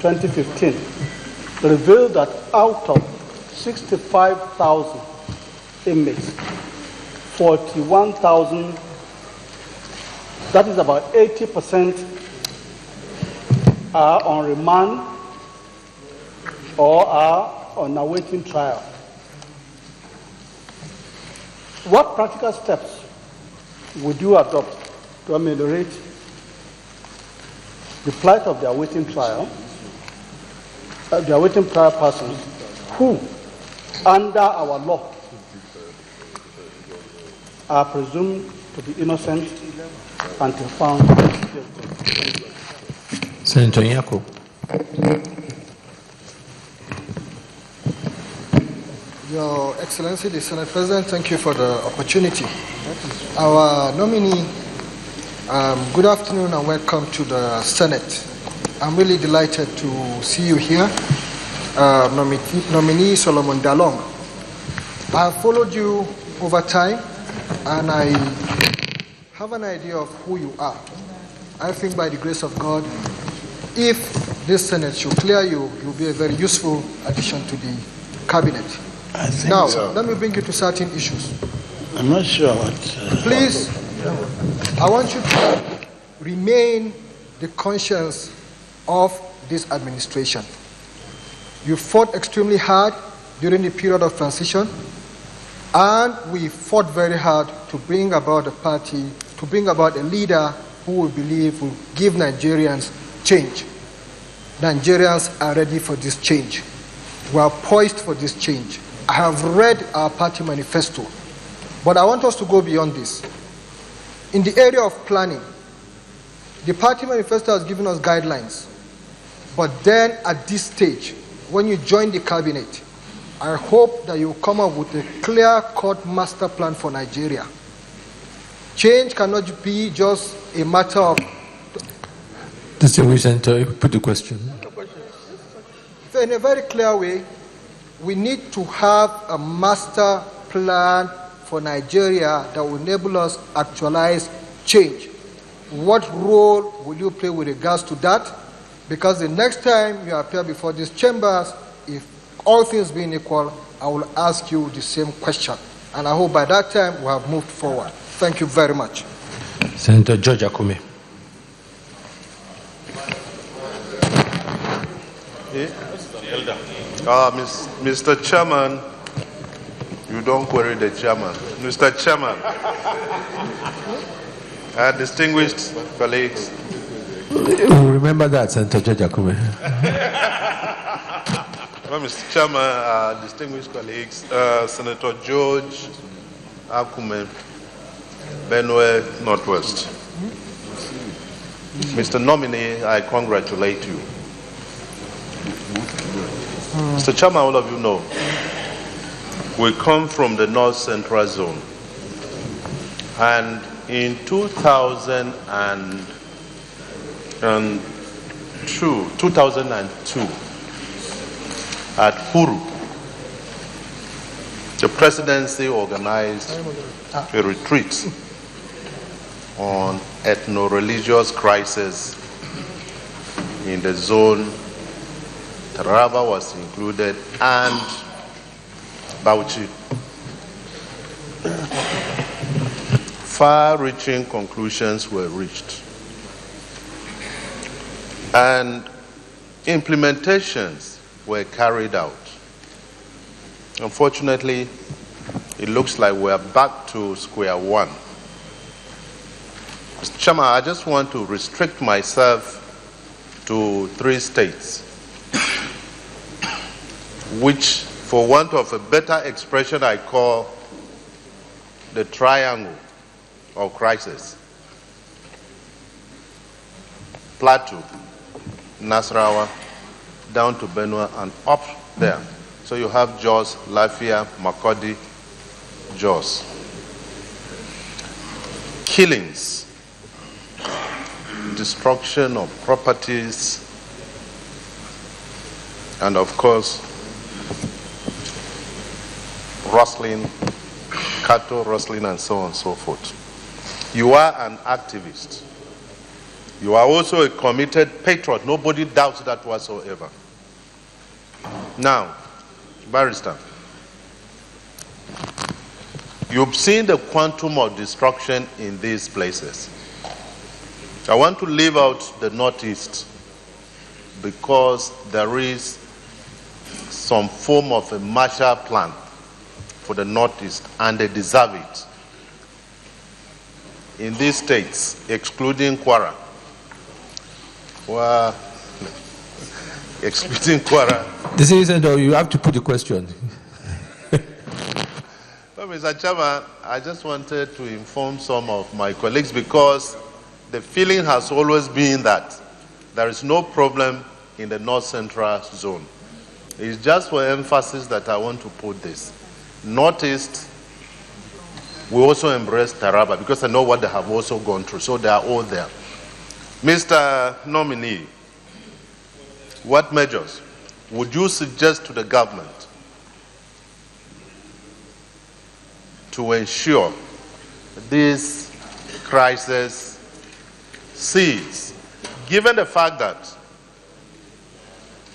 2015 revealed that out of 65,000 inmates, 41,000, that is about 80%, are on remand or are on awaiting trial. What practical steps would you adopt to ameliorate the plight of the awaiting trial persons who, under our law, are presumed to be innocent until found guilty? Senator Nyako. Your Excellency, the Senate President, thank you for the opportunity. Our nominee, good afternoon and welcome to the Senate. I'm really delighted to see you here. Nominee Solomon Dalong. I have followed you over time and I have an idea of who you are. I think by the grace of God, if this Senate should clear you, you'll be a very useful addition to the cabinet. I think now, so. Let me bring you to certain issues. I'm not sure what... Please, I want you to remain the conscience of this administration. You fought extremely hard during the period of transition, and we fought very hard to bring about a party, to bring about a leader who we believe will give Nigerians change. Nigerians are ready for this change. We are poised for this change. I have read our party manifesto, but I want us to go beyond this. In the area of planning, the party manifesto has given us guidelines, but then at this stage, when you join the cabinet, I hope that you will come up with a clear-cut master plan for Nigeria. Change cannot be just a matter of... Distinguished Senator, put the question. In a very clear way, we need to have a master plan for Nigeria that will enable us to actualize change. What role will you play with regards to that? Because the next time you appear before these chambers, if all things being equal, I will ask you the same question. And I hope by that time we have moved forward. Thank you very much. Senator George Akume. Mr. Chairman, you don't query the chairman. Mr. Chairman, distinguished colleagues. Remember that, Senator George Akume. Well, Mr. Chairman, distinguished colleagues, Senator George Akume, Benue Northwest. Mr. Nominee, I congratulate you. Mr. Chairman, all of you know, we come from the North Central Zone. And in 2002, at Huru, the presidency organized a retreat on ethno-religious crisis in the zone. Taraba was included, and Bauchi. Far-reaching conclusions were reached, and implementations were carried out. Unfortunately, it looks like we're back to square one. Mr. Chairman, I just want to restrict myself to 3 states, which, for want of a better expression, I call the triangle of crisis. Plateau, Nasarawa, down to Benue, and up there. So you have Jos, Lafia, Makurdi, Jos. Killings, destruction of properties, and of course, rustling, cattle rustling, and so on and so forth. You are an activist. You are also a committed patriot. Nobody doubts that whatsoever. Now, Barrister, you've seen the quantum of destruction in these places. I want to leave out the Northeast because there is some form of a Marshall Plan for the Northeast, and they deserve it. In these states, excluding Kwara, well, excluding Kwara. This is, you have to put the question. Well, Mr. Chairman, I just wanted to inform some of my colleagues because the feeling has always been that there is no problem in the North Central Zone. It's just for emphasis that I want to put this. Northeast, we also embrace Taraba because I know what they have also gone through, so they are all there. Mr. Nominee, what measures would you suggest to the government to ensure this crisis cease, given the fact that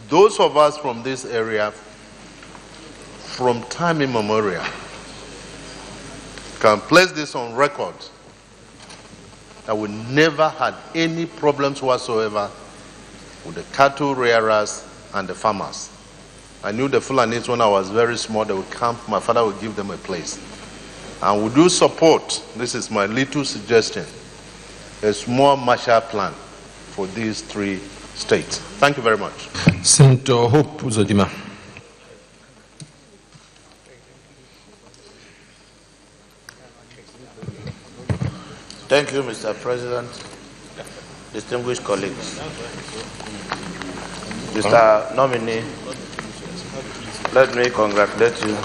those of us from this area, from time immemorial, can place this on record that we never had any problems whatsoever with the cattle rearers and the farmers. I knew the Fulanis when I was very small, they would camp, my father would give them a place. And we do support, this is my little suggestion, a small Marshall Plan for these three states. Thank you very much. Senator Hope Uzodimma. Thank you, Mr. President, distinguished colleagues. Mr. Nominee, let me congratulate you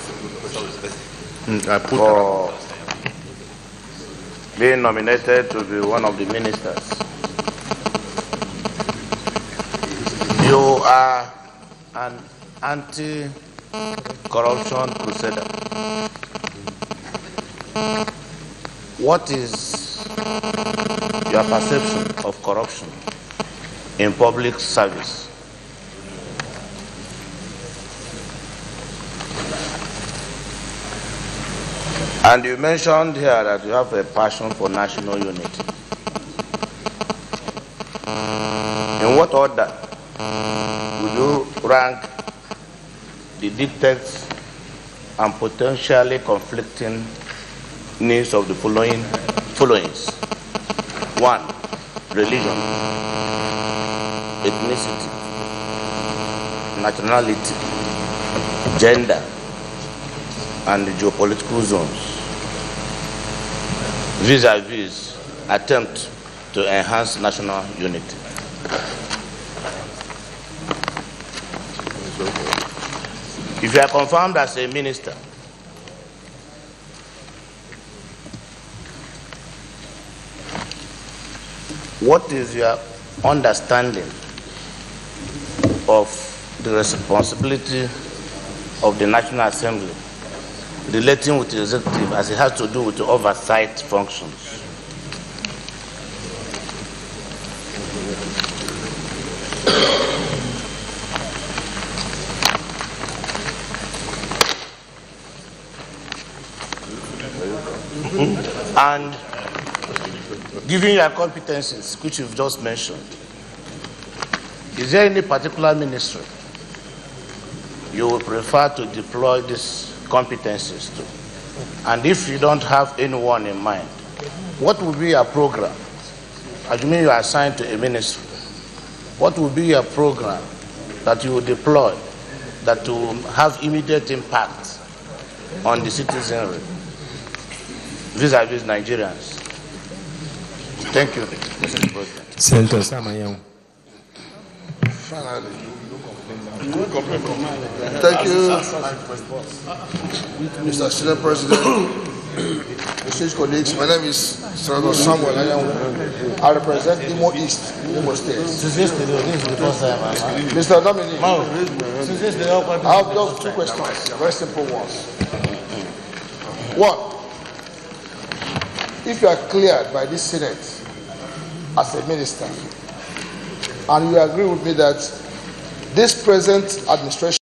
for being nominated to be one of the ministers. You are an anti-corruption crusader. What is your perception of corruption in public service? And you mentioned here that you have a passion for national unity. In what order would you rank the dictates and potentially conflicting needs of the followings? 1. Religion, ethnicity, nationality, gender, and the geopolitical zones, vis-a-vis attempt to enhance national unity. If you are confirmed as a minister, what is your understanding of the responsibility of the National Assembly relating with the executive as it has to do with the oversight functions? And given your competencies, which you've just mentioned, is there any particular ministry you would prefer to deploy these competencies to? And if you don't have anyone in mind, what would be your program? As you mean you are assigned to a ministry, what would be your program that you would deploy that will have immediate impact on the citizenry vis-a-vis Nigerians? Thank you, Mr. President. Senator Samayang. Finally. Thank you, Mr. Senate President, distinguished colleagues. My name is Senator Samuel Ayawu. I represent Imo East, Imo State. Mr. Nominee, I have just two questions, very simple ones. One, if you are cleared by this Senate as a minister and you agree with me that this present administration